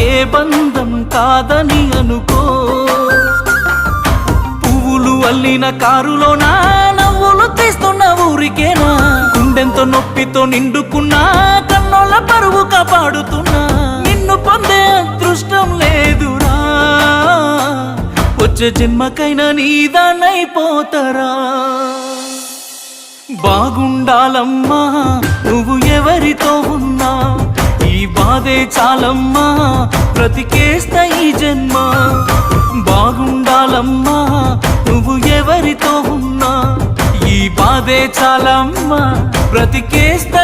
ఏ బంధం కాదని అనుకో. పువ్వులు అల్లిన కారులోనా నవ్వులు తీస్తున్న ఊరికేనా, గుండెంతో నొప్పితో నిండుకున్నా కన్నోళ్ళ పరువు కాపాడుతున్నా. నిన్ను పొందే అదృష్టం లేదురా, వచ్చే జన్మకైనా నీదానైపోతారా. బాగుండాలమ్మా నువ్వు ఎవరితో ఉన్నా, ఈ బాధే చాలమ్మా బ్రతికేస్తా ఈ జన్మ. బాగుండాలమ్మా నువ్వు ఎవరితో ఉన్నా, ఈ బాధే చాలమ్మా బ్రతికేస్తా